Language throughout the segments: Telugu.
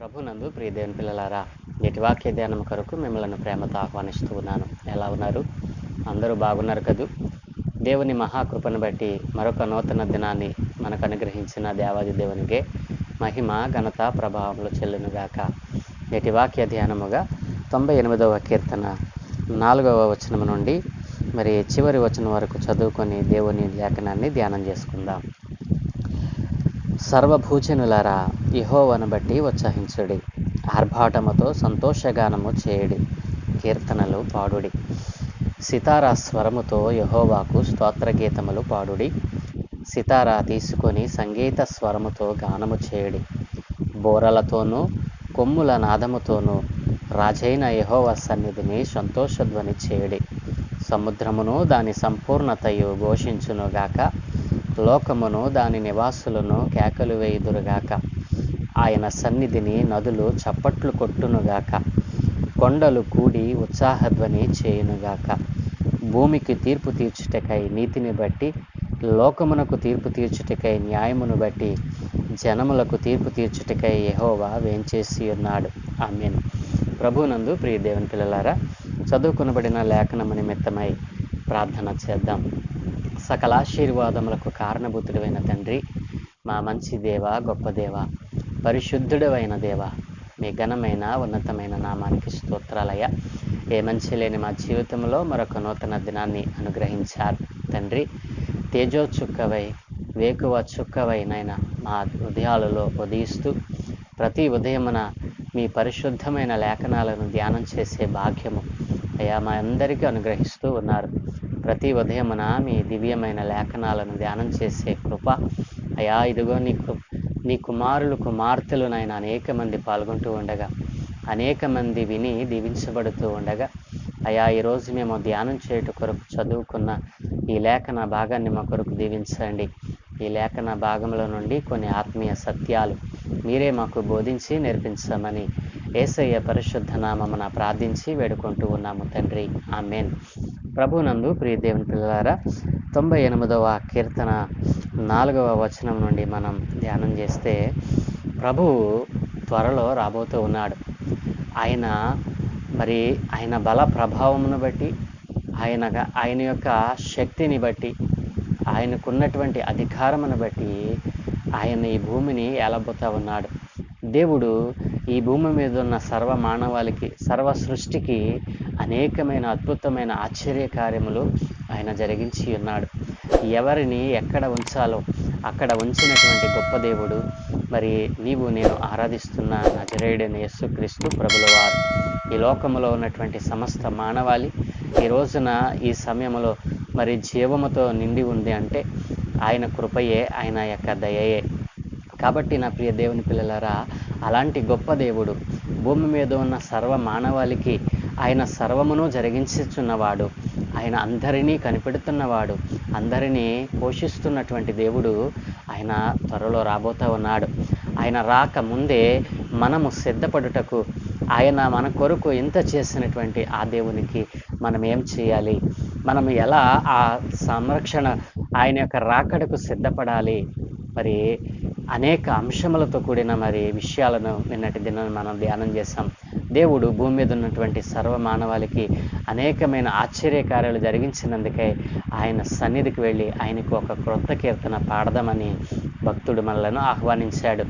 ప్రభునందు ప్రియ దేవుని పిల్లలారా, నేటి వాక్య ధ్యానం కొరకు మిమ్మల్ని ప్రేమతో ఆహ్వానిస్తూ ఉన్నాను. ఎలా ఉన్నారు? అందరూ బాగున్నారు కదూ? దేవుని మహాకృపను బట్టి మరొక నూతన దినాన్ని మనకు అనుగ్రహించిన దేవాది దేవునికే మహిమ, ఘనత, ప్రభావములు చెల్లునుగాక. నేటి వాక్య ధ్యానముగా 98వ కీర్తన 4వ వచనం నుండి చివరి వచనం వరకు చదువుకొని దేవుని లేఖనాన్ని ధ్యానం చేసుకుందాం. సర్వభూజనులారా, యెహోవాను బట్టి ఉత్సహించుడి, ఆర్భాటముతో సంతోషగానము చేయుడి, కీర్తనలు పాడుడి. సితారా స్వరముతో యెహోవాకు స్తోత్రగీతములు పాడుడి. సితారా తీసుకొని సంగీత స్వరముతో గానము చేయుడి. బోరలతోనూ కొమ్ముల నాదముతోనూ రాజైన యెహోవా సన్నిధిని సంతోషధ్వని చేయుడి. సముద్రమును దాని సంపూర్ణతయు ఘోషించునుగాక, లోకమును దాని నివాసులను కేకలు వేయుదురుగాక. ఆయన సన్నిధిని నదులు చప్పట్లు కొట్టునుగాక, కొండలు కూడి ఉత్సాహధ్వని చేయునుగాక. భూమికి తీర్పు తీర్చుటకై నీతిని బట్టి, లోకమునకు తీర్పు తీర్చుటకై న్యాయమును బట్టి, జనములకు తీర్పు తీర్చుటకై యెహోవా వేంచేసి ఉన్నాడు. ఆమేన్. ప్రభునందు ప్రియ దేవుని పిల్లలారా, చదువుకొనబడిన లేఖనము నిమిత్తమై ప్రార్థన చేద్దాం. సకలాశీర్వాదములకు కారణభూతుడైన తండ్రి, మా మంచి దేవ, గొప్ప దేవ, పరిశుద్ధుడైన దేవ, మీ ఘనమైన ఉన్నతమైన నామానికి స్తోత్రాలయ్యా. ఏ మంచి లేని మా జీవితంలో మరొక నూతన దినాన్ని అనుగ్రహించారు తండ్రి. తేజో చుక్కవై, వేకువ చుక్కవై నైనా మా హృదయాలలో ఉదయిస్తూ ప్రతి ఉదయమున మీ పరిశుద్ధమైన లేఖనాలను ధ్యానం చేసే భాగ్యము అయ్యా మా అందరికీ అనుగ్రహిస్తూ ఉన్నారు. ప్రతి ఉదయమున మీ దివ్యమైన లేఖనాలను ధ్యానం చేసే కృప అయ్యా, ఇదిగో నీ కుమారులు కుమార్తెలు నాయన అనేక మంది పాల్గొంటూ ఉండగా, అనేక మంది విని దీవించబడుతూ ఉండగా అయ్యా, ఈరోజు మేము ధ్యానం చేయట కొరకు చదువుకున్న ఈ లేఖన భాగాన్ని మా కొరకు దీవించండి. ఈ లేఖన భాగంలో నుండి కొన్ని ఆత్మీయ సత్యాలు మీరే మాకు బోధించి నేర్పించమని యేసయ్య పరిశుద్ధ నామమున ప్రార్థించి వేడుకుంటూ ఉన్నాము తండ్రి. ఆమేన్. ప్రభునందు ప్రియ దేవుని పిల్లలారా, 98వ కీర్తన 4వ వచనం నుండి మనం ధ్యానం చేస్తే, ప్రభువు త్వరలో రాబోతూ ఉన్నాడు. ఆయన బల ప్రభావమును బట్టి, ఆయన యొక్క శక్తిని బట్టి, ఆయనకున్నటువంటి అధికారమును బట్టి ఆయన ఈ భూమిని ఏలబోతా ఉన్నాడు. దేవుడు ఈ భూమి మీద ఉన్న సర్వ మానవాళికి, సర్వ సృష్టికి అనేకమైన అద్భుతమైన ఆశ్చర్య కార్యములు ఆయన జరిగించి ఉన్నాడు. ఎవరిని ఎక్కడ ఉంచాలో అక్కడ ఉంచినటువంటి గొప్ప దేవుడు నీవు నేను ఆరాధిస్తున్న నజరేయుడైన యేసుక్రీస్తు ప్రభుల వారు. ఈ లోకములో ఉన్నటువంటి సమస్త మానవాళి ఈ రోజున ఈ సమయంలో జీవముతో నిండి ఉంది అంటే ఆయన కృపయే, ఆయన యొక్క దయయే. కాబట్టి నా ప్రియ దేవుని పిల్లలారా, అలాంటి గొప్ప దేవుడు భూమి మీద ఉన్న సర్వ మానవాళికి ఆయన సర్వమును జరిగించుచున్నవాడు, ఆయన అందరినీ కనిపెడుతున్నవాడు, అందరినీ పోషిస్తున్నటువంటి దేవుడు ఆయన త్వరలో రాబోతూ ఉన్నాడు. ఆయన రాక ముందే మనము సిద్ధపడుటకు, ఆయన మన కొరకు ఇంత చేసినటువంటి ఆ దేవునికి మనం ఏం చేయాలి, మనం ఎలా ఆ సంరక్షణ, ఆయన యొక్క రాకడకు సిద్ధపడాలి, అనేక అంశములతో కూడిన విషయాలను నిన్నటి దినాన్ని మనం ధ్యానం చేశాం. దేవుడు భూమి మీద ఉన్నటువంటి సర్వ మానవాళికి అనేకమైన ఆశ్చర్యకార్యాలు జరిగించినందుకే ఆయన సన్నిధికి వెళ్ళి ఆయనకు ఒక క్రొత్త కీర్తన పాడదామని భక్తుడు మనలను ఆహ్వానించాడు.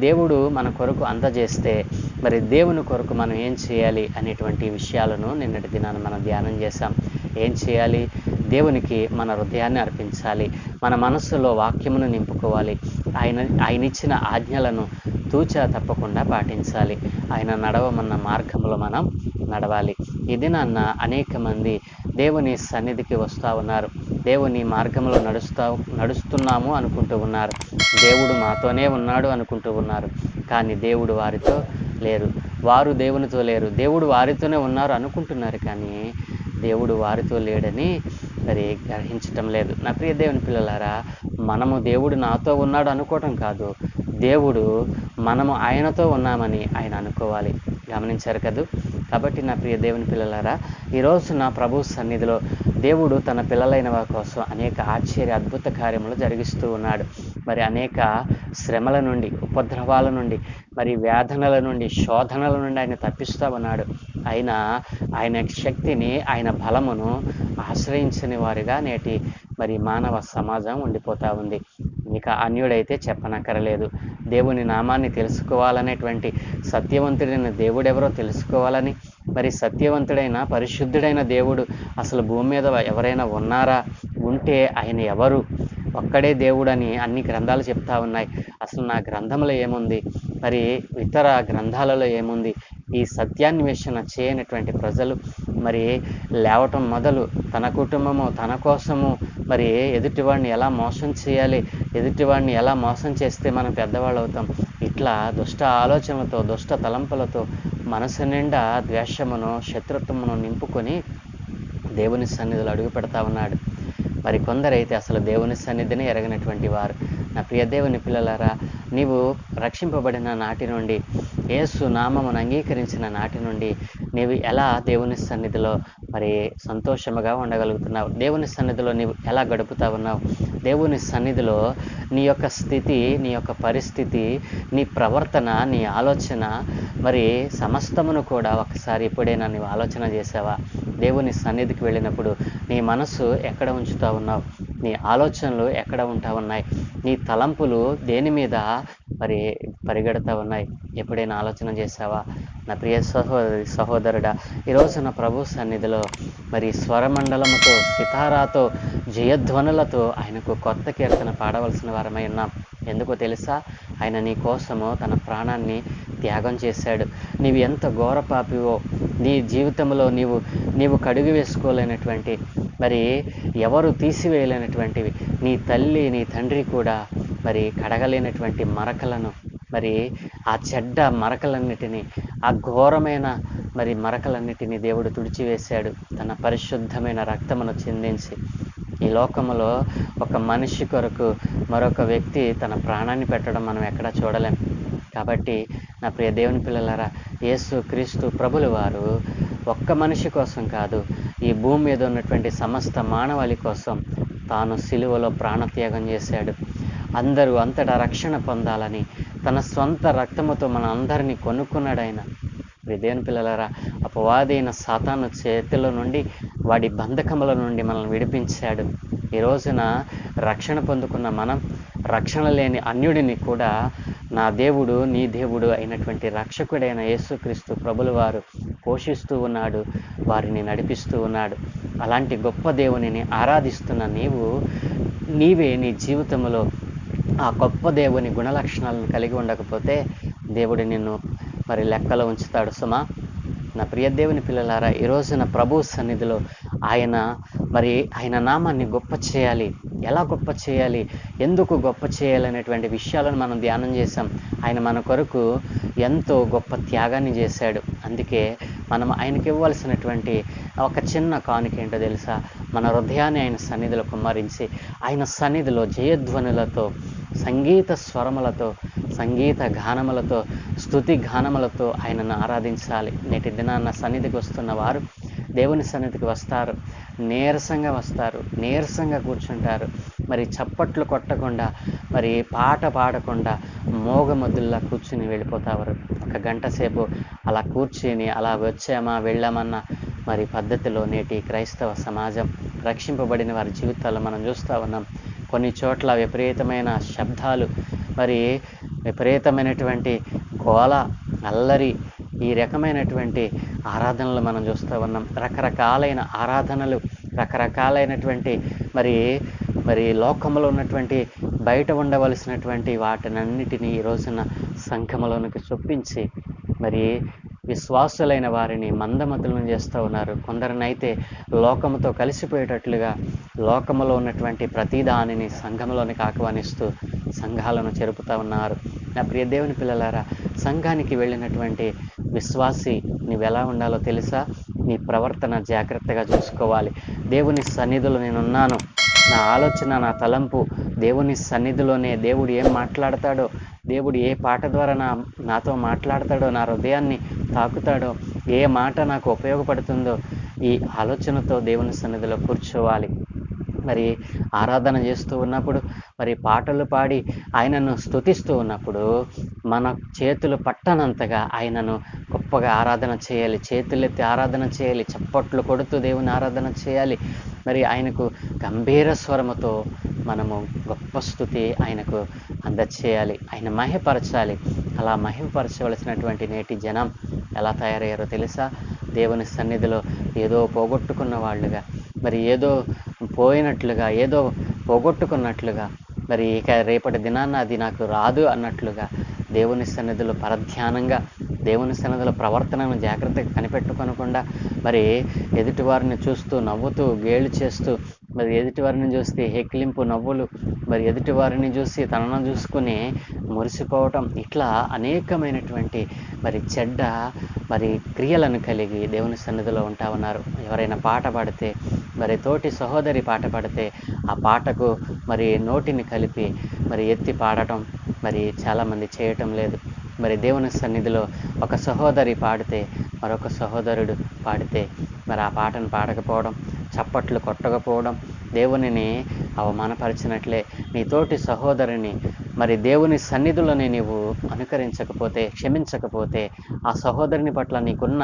దేవుడు మన కొరకు అందజేస్తే దేవుని కొరకు మనం ఏం చేయాలి అనేటువంటి విషయాలను నిన్నటి దినాన్ని మనం ధ్యానం చేశాం. ఏం చేయాలి? దేవునికి మన హృదయాన్ని అర్పించాలి, మన మనస్సులో వాక్యమును నింపుకోవాలి, ఆయన ఇచ్చిన ఆజ్ఞలను తూచా తప్పకుండా పాటించాలి, ఆయన నడవమన్న మార్గంలో మనం నడవాలి. ఈ దినాన్న అనేక మంది దేవుని సన్నిధికి వస్తూ ఉన్నారు, దేవుని మార్గంలో నడుస్తున్నాము అనుకుంటూ ఉన్నారు, దేవుడు మాతోనే ఉన్నాడు అనుకుంటూ ఉన్నారు. కానీ దేవుడు వారితో లేరు, వారు దేవునితో లేరు. దేవుడు వారితోనే ఉన్నారు అనుకుంటున్నారు, కానీ దేవుడు వారితో లేడని గ్రహించటం లేదు. నా ప్రియ దేవుని పిల్లలారా, మనము దేవుడు నాతో ఉన్నాడు అనుకోవటం కాదు, దేవుడు మనము ఆయనతో ఉన్నామని ఆయన అనుకోవాలి. గమనించారు కదూ? కాబట్టి నా ప్రియ దేవుని పిల్లలారా, ఈరోజు నా ప్రభు సన్నిధిలో దేవుడు తన పిల్లలైన వారి కోసం అనేక ఆశ్చర్య అద్భుత కార్యములు జరిగిస్తూ ఉన్నాడు. మరి అనేక శ్రమల నుండి, ఉపద్రవాల నుండి, మరి వేదనల నుండి, శోధనల నుండి ఆయన తప్పిస్తూ ఉన్నాడు. ఆయన శక్తిని, ఆయన బలమును ఆశ్రయించని వారిగా నేటి మరి మానవ సమాజం ఉండిపోతూ ఉంది. ఇక అన్యుడైతే చెప్పనక్కరలేదు. దేవుని నామాన్ని తెలుసుకోవాలనేటువంటి సత్యవంతుడైన దేవుడెవరో తెలుసుకోవాలని, మరి సత్యవంతుడైన పరిశుద్ధుడైన దేవుడు అసలు భూమి మీద ఎవరైనా ఉన్నారా, ఉంటే ఆయన ఎవరు, ఒక్కడే దేవుడని అన్ని గ్రంథాలు చెప్తా ఉన్నాయి. అసలు నా గ్రంథంలో ఏముంది, మరి ఇతర గ్రంథాలలో ఏముంది? ఈ సత్యాన్వేషణ చేయనటువంటి ప్రజలు మరి లేవటం మొదలు తన కుటుంబము, తన కోసము, మరి ఎదుటివాడిని ఎలా మోసం చేయాలి, ఎదుటివాడిని ఎలా మోసం చేస్తే మనం పెద్దవాళ్ళు అవుతాం, ఇట్లా దుష్ట ఆలోచనలతో, దుష్ట తలంపులతో మనసు నిండా ద్వేషమును, శత్రుత్వమును నింపుకొని దేవుని సన్నిధిలో అడుగు పెడతా ఉన్నాడు. మరి కొందరైతే అసలు దేవుని సన్నిధిని ఎరగనటువంటి వారు. నా ప్రియ దేవుని పిల్లలారా, నీవు రక్షింపబడిన నాటి నుండి, యేసు నామమును అంగీకరించిన నాటి నుండి నీవు ఎలా దేవుని సన్నిధిలో మరి సంతోషముగా ఉండగలుగుతున్నావు? దేవుని సన్నిధిలో నీవు ఎలా గడుపుతా ఉన్నావు? దేవుని సన్నిధిలో నీ యొక్క స్థితి, నీ యొక్క పరిస్థితి, నీ ప్రవర్తన, నీ ఆలోచన, మరి సమస్తమును కూడా ఒకసారి ఎప్పుడైనా నీవు ఆలోచన చేసావా? దేవుని సన్నిధికి వెళ్ళినప్పుడు నీ మనసు ఎక్కడ ఉంచుతా ఉన్నావు? నీ ఆలోచనలు ఎక్కడ ఉంటా ఉన్నాయి? నీ తలంపులు దేని మీద మరి పరిగెడతా ఉన్నాయి? ఎప్పుడైనా ఆలోచన చేసావా? నా ప్రియ సహోదరుడా, ఈరోజు నా ప్రభు సన్నిధిలో మరి స్వరమండలముతో, సితారాతో, జయధ్వనులతో ఆయనకు కొత్త కీర్తన పాడవలసిన వారమై ఉన్నాం. ఎందుకో తెలుసా? ఆయన నీ కోసము తన ప్రాణాన్ని త్యాగం చేశాడు. నీవు ఎంత ఘోర పాపివో, నీ జీవితంలో నీవు కడుగు వేసుకోలేనటువంటి, మరి ఎవరు తీసివేయలేనటువంటివి, నీ తల్లి, నీ తండ్రి కూడా మరి కడగలేనటువంటి మరకలను, మరి ఆ చెడ్డ మరకలన్నిటినీ, ఆ ఘోరమైన మరి మరకలన్నిటినీ దేవుడు తుడిచివేశాడు తన పరిశుద్ధమైన రక్తమును చిందించి. ఈ లోకములో ఒక మనిషి కొరకు మరొక వ్యక్తి తన ప్రాణాన్ని పెట్టడం మనం ఎక్కడా చూడలేం. కాబట్టి నా ప్రియ దేవుని పిల్లలారా, యేసు క్రీస్తు ప్రభులు వారు ఒక్క మనిషి కోసం కాదు, ఈ భూమి మీద ఉన్నటువంటి సమస్త మానవాళి కోసం తాను సిలువలో ప్రాణత్యాగం చేశాడు. అందరూ అంతటా రక్షణ పొందాలని తన సొంత రక్తముతో మన అందరినీ కొనుక్కున్నాడు ఆయన. దేవుని పిల్లలారా, అపవాది అయిన సాతాను చేతిలో నుండి, వాడి బంధకముల నుండి మనల్ని విడిపించాడు. ఈ రోజున రక్షణ పొందుకున్న మనం రక్షణ లేని అన్యుడిని కూడా నా దేవుడు, నీ దేవుడు అయినటువంటి రక్షకుడైన యేసుక్రీస్తు ప్రభుల వారు పోషిస్తూ ఉన్నాడు, వారిని నడిపిస్తూ ఉన్నాడు. అలాంటి గొప్ప దేవునిని ఆరాధిస్తున్న నీవే నీ జీవితంలో ఆ గొప్ప దేవుని గుణలక్షణాలను కలిగి ఉండకపోతే దేవుడు నిన్ను మరి లెక్కలో ఉంచుతాడు సుమా. నా ప్రియ దేవుని పిల్లలారా, ఈ రోజున ప్రభు సన్నిధిలో ఆయన నామాన్ని గొప్ప చేయాలి. ఎలా గొప్ప చేయాలి, ఎందుకు గొప్ప చేయాలనేటువంటి విషయాలను మనం ధ్యానం చేశాం. ఆయన మన కొరకు ఎంతో గొప్ప త్యాగాన్ని చేశాడు. అందుకే మనం ఆయనకి ఇవ్వాల్సినటువంటి ఒక చిన్న కానుక ఏంటో తెలుసా? మన హృదయాన్ని ఆయన సన్నిధిలో కుమ్మరించి, ఆయన సన్నిధిలో జయధ్వనులతో, సంగీత స్వరములతో, సంగీత గానములతో, స్తుతి గానములతో ఆయనను ఆరాధించాలి. నేటి దినాన్న సన్నిధికి వస్తున్న వారు దేవుని సన్నిధికి వస్తారు, నీరసంగా కూర్చుంటారు. మరి చప్పట్లు కొట్టకుండా, మరి పాట పాడకుండా మోగమొద్దుల్లా కూర్చుని వెళ్ళిపోతారు. ఒక గంట సేపు అలా కూర్చుని అలా వచ్చామా వెళ్ళామన్న మరి పద్ధతిలో నేటి క్రైస్తవ సమాజం, రక్షింపబడిన వారి జీవితాల్లో మనం చూస్తూ ఉన్నాం. కొన్ని చోట్ల విపరీతమైన శబ్దాలు, మరి విపరీతమైనటువంటి గోల, అల్లరి, ఈ రకమైనటువంటి ఆరాధనలు మనం చూస్తూ ఉన్నాం. రకరకాలైన ఆరాధనలు, రకరకాలైనటువంటి మరి లోకంలో ఉన్నటువంటి బయట ఉండవలసినటువంటి వాటినన్నిటినీ ఈ రోజున సంఘములోనికి చొప్పించి మరి విశ్వాసులైన వారిని మందమతులను చేస్తూ ఉన్నారు. కొందరినైతే లోకముతో కలిసిపోయేటట్లుగా లోకములో ఉన్నటువంటి ప్రతిదానిని సంఘంలోనికి ఆహ్వానిస్తూ సంఘాలను చెరుపుతూ ఉన్నారు. నా ప్రియ దేవుని పిల్లలారా, సంఘానికి వెళ్ళినటువంటి విశ్వాసి నీవెలా ఉండాలో తెలుసా? నీ ప్రవర్తన జాగ్రత్తగా చూసుకోవాలి. దేవుని సన్నిధిలో నేనున్నాను, నా ఆలోచన, నా తలంపు దేవుని సన్నిధిలోనే. దేవుడు ఏం మాట్లాడతాడో, దేవుడు ఏ పాట ద్వారా నాతో మాట్లాడతాడో, నా హృదయాన్ని తాకుతాడో ఏ మాట నాకు ఉపయోగపడుతుందో ఈ ఆలోచనతో దేవుని సన్నిధిలో కూర్చోవాలి. మరి ఆరాధన చేస్తూ ఉన్నప్పుడు, మరి పాటలు పాడి ఆయనను స్తుతిస్తూ ఉన్నప్పుడు, మన చేతులు పట్టనంతగా ఆయనను గొప్పగా ఆరాధన చేయాలి. చేతులెత్తి ఆరాధన చేయాలి. చప్పట్లు కొడుతూ దేవుని ఆరాధన చేయాలి. మరి ఆయనకు గంభీర స్వరముతో మనము గొప్ప స్తుతి ఆయనకు అందచేయాలి. ఆయన మహిమపరచాలి. అలా మహిమపరచవలసినటువంటి నేటి జనం ఎలా తయారయ్యారో తెలుసా? దేవుని సన్నిధిలో ఏదో పోగొట్టుకున్న వాళ్ళుగా, మరి ఏదో పోయినట్లుగా, ఏదో పోగొట్టుకున్నట్లుగా, మరి ఇక రేపటి దినాన్న అది నాకు రాదు అన్నట్లుగా దేవుని సన్నిధిలో పరధ్యానంగా, దేవుని సన్నిధిలో ప్రవర్తనను జాగ్రత్తగా కనిపెట్టుకొనకుండా, మరి ఎదుటివారిని చూస్తూ నవ్వుతూ గేళ్ళు చేస్తూ, మరి ఎదుటివారిని చూస్తే హెక్కిలింపు నవ్వులు, మరి ఎదుటివారిని చూసి తనను చూసుకుని మురిసిపోవటం, ఇట్లా అనేకమైనటువంటి మరి చెడ్డ మరి క్రియలను కలిగి దేవుని సన్నిధిలో ఉంటా ఉన్నారు. ఎవరైనా పాట పాడితే, మరి తోటి సహోదరి పాట పాడితే ఆ పాటకు మరి నోటిని కలిపి మరి ఎత్తి పాడటం మరి చాలామంది చేయటం లేదు. మరి దేవుని సన్నిధిలో ఒక సహోదరి పాడితే, మరొక సహోదరుడు పాడితే మరి ఆ పాటను పాడకపోవడం, చప్పట్లు కొట్టకపోవడం దేవునిని అవమానపరిచినట్లే. నీ తోటి సహోదరుని మరి దేవుని సన్నిధిలోనే నీవు అనుకరించకపోతే, క్షమించకపోతే, ఆ సహోదరుని పట్ల నీకున్న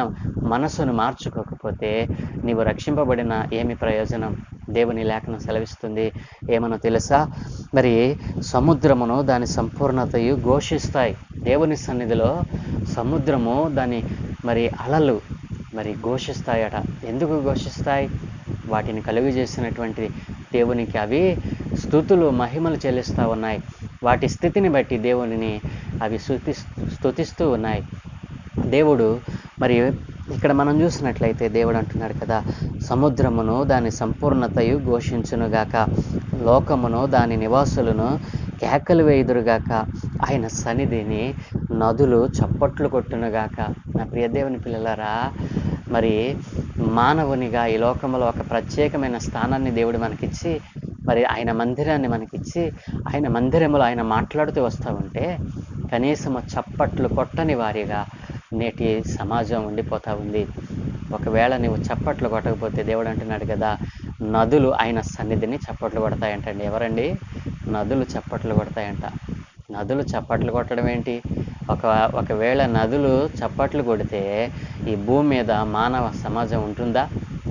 మనసును మార్చుకోకపోతే నీవు రక్షింపబడిన ఏమి ప్రయోజనం? దేవుని లేఖనం సెలవిస్తుంది ఏమనో తెలుసా? మరి సముద్రమును దాని సంపూర్ణతయు ఘోషిస్తాయి. దేవుని సన్నిధిలో సముద్రము దాని మరి అలలు మరి ఘోషిస్తాయట. ఎందుకు ఘోషిస్తాయి? వాటిని కలుగు చేసినటువంటి దేవునికి అవి స్తుతులు మహిమలు చెల్లిస్తూ ఉన్నాయి. వాటి స్థితిని బట్టి దేవునిని అవి స్తుతిస్తూ ఉన్నాయి. దేవుడు మరి ఇక్కడ మనం చూసినట్లయితే దేవుడు అంటున్నాడు కదా, సముద్రమును దాని సంపూర్ణతయు ఘోషించునుగాక, లోకమును దాని నివాసులను కేకలు వేయుదురుగాక, ఆయన సన్నిధిని నదులు చప్పట్లు కొట్టునుగాక. నా ప్రియ దేవుని పిల్లలారా, మరి మానవునిగా ఈ లోకంలో ఒక ప్రత్యేకమైన స్థానాన్ని దేవుడు మనకిచ్చి, మరి ఆయన మందిరాన్ని మనకిచ్చి, ఆయన మందిరంలో ఆయన మాట్లాడుతూ వస్తూ ఉంటే కనీసము చప్పట్లు కొట్టని వారిగా నేటి సమాజం ఉండిపోతూ ఉంది. ఒకవేళ నువ్వు చప్పట్లు కొట్టకపోతే దేవుడు అంటున్నాడు కదా, నదులు ఆయన సన్నిధిని చప్పట్లు కొడతాయంటండి. ఎవరండి? నదులు చప్పట్లు కొడతాయంట. నదులు చప్పట్లు కొట్టడం ఏంటి? ఒకవేళ నదులు చప్పట్లు కొడితే ఈ భూమి మీద మానవ సమాజం ఉంటుందా?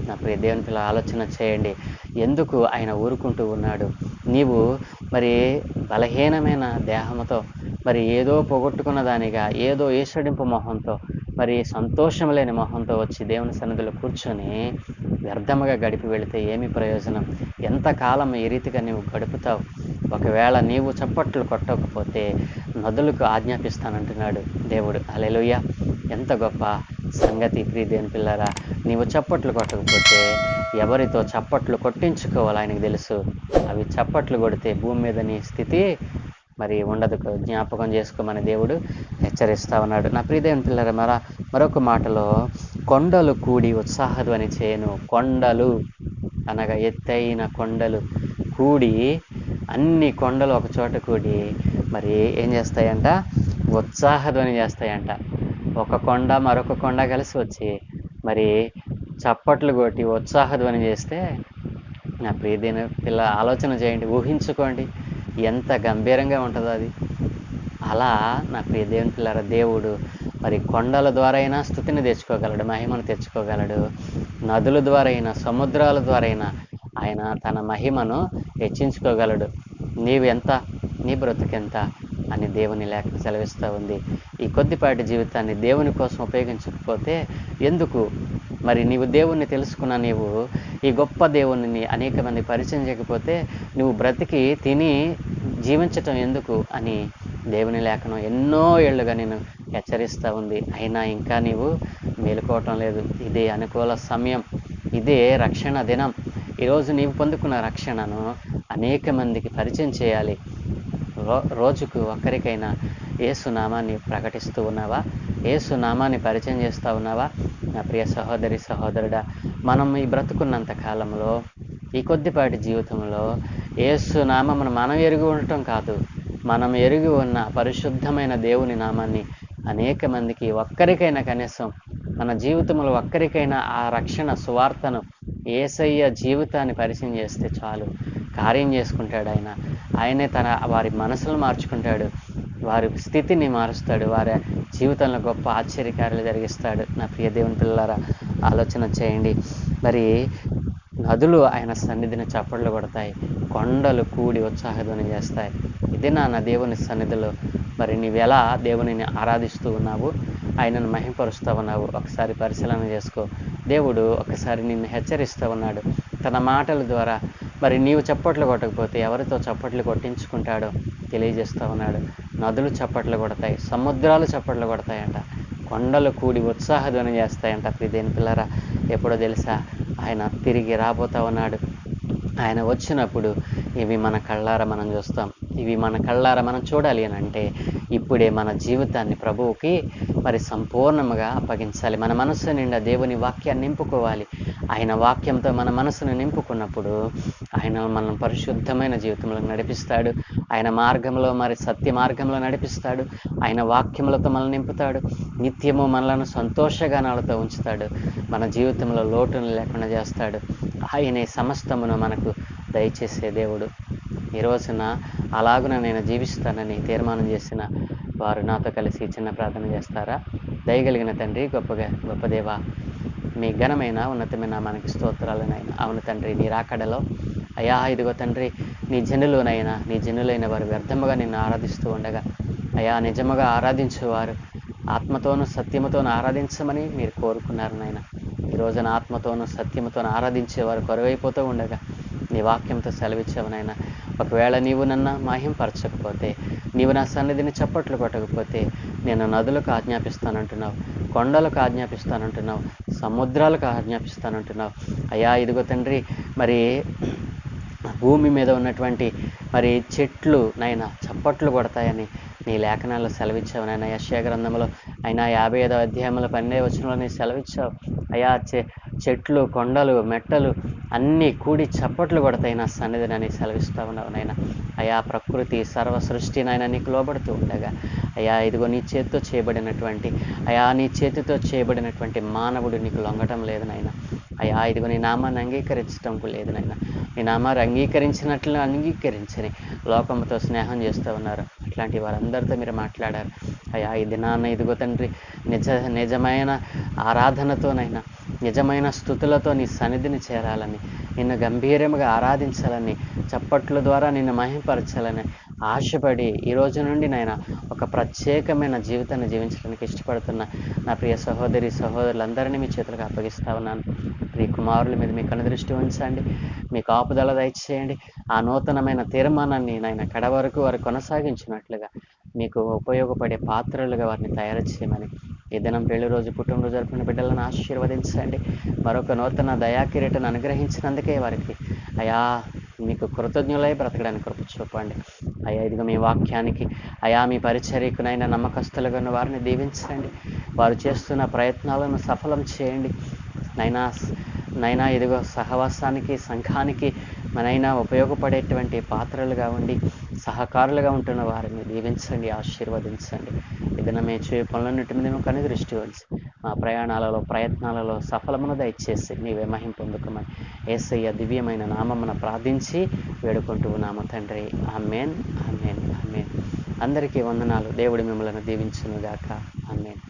నా ప్రియ దేవుని పిల్ల ఆలోచన చేయండి. ఎందుకు ఆయన ఊరుకుంటూ ఉన్నాడు? నీవు మరి బలహీనమైన దేహంతో, మరి ఏదో పోగొట్టుకున్న దానిగా, ఏదో ఈసడింపు మొహంతో, మరి సంతోషం లేని మొహంతో వచ్చి దేవుని సన్నిధిలో కూర్చొని వ్యర్థముగా గడిపి వెళితే ఏమి ప్రయోజనం? ఎంతకాలం ఈ రీతిగా నీవు గడుపుతావు? ఒకవేళ నీవు చప్పట్లు కొట్టకపోతే నదులకు ఆజ్ఞాపిస్తానంటున్నాడు దేవుడు. హల్లెలూయా! ఎంత గొప్ప సంగతి ప్రియ దేవుని పిల్లరా. నీవు చప్పట్లు కొట్టకపోతే ఎవరితో చప్పట్లు కొట్టించుకోవాలి ఆయనకు తెలుసు. అవి చప్పట్లు కొడితే భూమి మీద నీ స్థితి మరి ఉండదు. జ్ఞాపకం చేసుకోమని దేవుడు హెచ్చరిస్తా ఉన్నాడు. నా ప్రియ దేవుని పిల్లరా, మరొక మాటలో కొండలు కూడి ఉత్సాహధ్వని చేయను. కొండలు అనగా ఎత్తైన కొండలు కూడి, అన్ని కొండలు ఒక చోట కూడి మరి ఏం చేస్తాయంట? ఉత్సాహధ్వని చేస్తాయంట. ఒక కొండ మరొక కొండ కలిసి వచ్చి మరి చప్పట్లు కొట్టి ఉత్సాహధ్వని చేస్తే, నా ప్రియమైన పిల్ల ఆలోచన చేయండి, ఊహించుకోండి ఎంత గంభీరంగా ఉంటుందో అది. అలా నా ప్రియ దేవుని పిల్లల, దేవుడు మరి కొండల ద్వారా అయినా స్తుతిని తెచ్చుకోగలడు, మహిమను తెచ్చుకోగలడు. నదుల ద్వారా అయినా, సముద్రాల ద్వారా అయినా ఆయన తన మహిమను హెచ్చించుకోగలడు. నీవెంత, నీ బ్రతుకెంత అని దేవుని లేఖ సెలవిస్తూ ఉంది. ఈ కొద్దిపాటి జీవితాన్ని దేవుని కోసం ఉపయోగించకపోతే ఎందుకు? మరి నీవు దేవుణ్ణి తెలుసుకున్న నీవు ఈ గొప్ప దేవుణ్ణి అనేక మంది పరిచయం చేయకపోతే నువ్వు బ్రతికి తిని జీవించటం ఎందుకు అని దేవుని లేఖనం ఎన్నో ఏళ్ళుగా నేను హెచ్చరిస్తూ ఉంది. అయినా ఇంకా నీవు మేలుకోవటం లేదు. ఇదే అనుకూల సమయం, ఇదే రక్షణ దినం. ఈరోజు నీవు పొందుకున్న రక్షణను అనేక మందికి పరిచయం చేయాలి. రోజుకు ఒక్కరికైనా యేసు నామాన్ని ప్రకటిస్తూ ఉన్నావా? యేసు నామాన్ని పరిచయం చేస్తూ ఉన్నావా? నా ప్రియ సహోదరి సహోదరుడా, మనం ఈ బ్రతుకున్నంత కాలంలో, ఈ కొద్దిపాటి జీవితంలో యేసు నామమును మనం ఎరిగి ఉండటం కాదు, మనం ఎరిగి ఉన్న పరిశుద్ధమైన దేవుని నామాన్ని అనేక మందికి ఒక్కరికైనా కనీసం మన జీవితంలో ఒక్కరికైనా ఆ రక్షణ సువార్తను, యేసయ్య జీవితాన్ని పరిచయం చేస్తే చాలు, కార్యం చేసుకుంటాడు ఆయన. ఆయనే వారి మనసులు మార్చుకుంటాడు, వారి స్థితిని మారుస్తాడు, వారి జీవితంలో గొప్ప ఆశ్చర్యకార్యాలు జరిగిస్తాడు. నా ప్రియ దేవుని పిల్లలారా, ఆలోచన చేయండి. మరి నదులు ఆయన సన్నిధిని చప్పట్లు కొడతాయి, కొండలు కూడి ఉత్సాహధ్వని చేస్తాయి. ఇది నా దేవుని సన్నిధిలో మరి నీవెలా దేవునిని ఆరాధిస్తూ ఉన్నావు, ఆయనను మహింపరుస్తూ ఉన్నావు, ఒకసారి పరిశీలన చేసుకో. దేవుడు ఒకసారి నిన్ను హెచ్చరిస్తూ ఉన్నాడు తన మాటల ద్వారా. మరి నీవు చప్పట్లు కొట్టకపోతే ఎవరితో చప్పట్లు కొట్టించుకుంటాడో తెలియజేస్తూ ఉన్నాడు. నదులు చప్పట్లు కొడతాయి, సముద్రాలు చప్పట్లు కొడతాయంట, కొండలు కూడి ఉత్సాహధ్వని చేస్తాయంట. ప్రియదేని పిల్లరా, ఎప్పుడో తెలుసా? ఆయన తిరిగి రాబోతా ఉన్నాడు. ఆయన వచ్చినప్పుడు ఇవి మన కళ్ళారా మనం చూస్తాం. ఇవి మన కళ్ళారా మనం చూడాలి అని అంటే ఇప్పుడే మన జీవితాన్ని ప్రభువుకి మరి సంపూర్ణంగా అప్పగించాలి. మన మనస్సు నిండా దేవుని వాక్యాన్ని నింపుకోవాలి. ఆయన వాక్యంతో మన మనసును నింపుకున్నప్పుడు ఆయన మనం పరిశుద్ధమైన జీవితంలో నడిపిస్తాడు. ఆయన మార్గంలో మరి సత్య మార్గంలో నడిపిస్తాడు. ఆయన వాక్యములతో మనల్ని నింపుతాడు. నిత్యము మనలను సంతోషగానాలతో ఉంచుతాడు. మన జీవితంలో లోటును లేకుండా చేస్తాడు. ఆయనే సమస్తమును మనకు దయచేసే దేవుడు. ఈ రోజున అలాగున నేను జీవిస్తానని తీర్మానం చేసిన వారు నాతో కలిసి చిన్న ప్రార్థన చేస్తారా? దయగలిగిన తండ్రి, గొప్ప దేవా, మీ ఘనమైన ఉన్నతమైన నామానికి స్తోత్రాలనైనా. అవును తండ్రి, నీ రాకడలో అయా ఇదిగో తండ్రి, నీ జనులైన వారు వ్యర్థముగా నిన్ను ఆరాధిస్తూ ఉండగా అయా నిజముగా ఆరాధించేవారు ఆత్మతోనూ సత్యముతోనూ ఆరాధించమని మీరు కోరుకున్నారు నాయన. ఈ రోజున ఆత్మతోనూ సత్యముతోనూ ఆరాధించేవారు కొరవైపోతూ ఉండగా నీ వాక్యంతో సెలవిచ్చావు నాయన. ఒకవేళ నీవు నన్ను మహింపరచకపోతే, నీవు నా సన్నిధిని చప్పట్లు కొట్టకపోతే నేను నదులకు ఆజ్ఞాపిస్తానంటున్నావు, కొండలకు ఆజ్ఞాపిస్తానంటున్నావు, సముద్రాలకు ఆజ్ఞాపిస్తానంటున్నావు. అయ్యా ఇదిగో తండ్రి, మరి భూమి మీద ఉన్నటువంటి మరి చెట్లు నైనా చప్పట్లు కొడతాయని నీ లేఖనాల్లో సెలవిచ్చావు నాయన. యెషయా గ్రంథంలో అయినా 55వ అధ్యాయంలో 12వ వచనంలో నీ సెలవిచ్చావు. అయా చెట్లు, కొండలు, మెట్టలు అన్నీ కూడి చప్పట్లు కొడతాయి నా సన్నిధిని సెలవిస్తా ఉన్నావు నాయన. అయా ప్రకృతి సర్వ సృష్టి నాయన నీకు లోబడుతూ ఉండగా అయా ఇదిగో నీ చేతితో చేయబడినటువంటి మానవుడు నీకు లొంగటం లేదు నాయన. అయా ఇదిగో నీ నామాన్ని అంగీకరించటం లేదు నాయన. నీ నామాన్ని అంగీకరించినట్లు అంగీకరించని లోకంతో స్నేహం చేస్తూ ఉన్నారు. అట్లాంటి వారందరితో మీరు మాట్లాడారు. అయా ఈ దినాన్న ఇదిగో తండ్రి, నిజమైన ఆరాధనతోనైనా, నిజమైన స్తుతులతో నీ సన్నిధిని చేరాలని, నిన్ను గంభీరంగా ఆరాధించాలని, చప్పట్ల ద్వారా నిన్ను మహింపరచాలని ఆశపడి ఈ రోజు నుండి నాయన ఒక ప్రత్యేకమైన జీవితాన్ని జీవించడానికి ఇష్టపడుతున్న నా ప్రియ సహోదరులందరినీ మీ చేతులకు అప్పగిస్తా ఉన్నాను. ప్రియ కుమారుల మీద మీ కనుదృష్టి ఉంచండి, మీ కాపుదల దయచేయండి. ఆ నూతనమైన తీర్మానాన్ని నాయన కడవరకు వారు కొనసాగించినట్లుగా మీకు ఉపయోగపడే పాత్రలుగా వారిని తయారు చేయమని, ఈ దినం పెళ్లి రోజు, పుట్టినరోజు జరుపుకున్న బిడ్డలను ఆశీర్వదించండి. మరొక నూతన దయాకిరీటను అనుగ్రహించినందుకే వారికి అయా మీకు కృతజ్ఞులై బ్రతకడానికి కృప చూపండి. అయా ఇదిగో మీ వాక్యానికి, అయా మీ పరిచర్యకునైనా నమ్మకస్తులుగా ఉన్న వారిని దీవించండి. వారు చేస్తున్న ప్రయత్నాలను సఫలం చేయండి నైనా ఇదిగో సహవాసానికి, సంఘానికి మనైనా ఉపయోగపడేటువంటి పాత్రలుగా ఉండి సహకారులుగా ఉంటున్న వారిని దీవించండి, ఆశీర్వదించండి. ఏదైనా మే చేయ పనులన్నిటి మీద మేము కనుదృష్టి ఉంచి మా ప్రయత్నాలలో సఫలమును దయచేసి నీవే మహిమ పొందుకోమని యేసయ్య దివ్యమైన నామమున ప్రార్థించి వేడుకుంటూ ఉన్నాము తండ్రి. ఆమేన్, ఆమేన్, ఆమేన్. అందరికీ వందనాలు. దేవుడు మిమ్మల్ని దీవించునుగాక. ఆమేన్.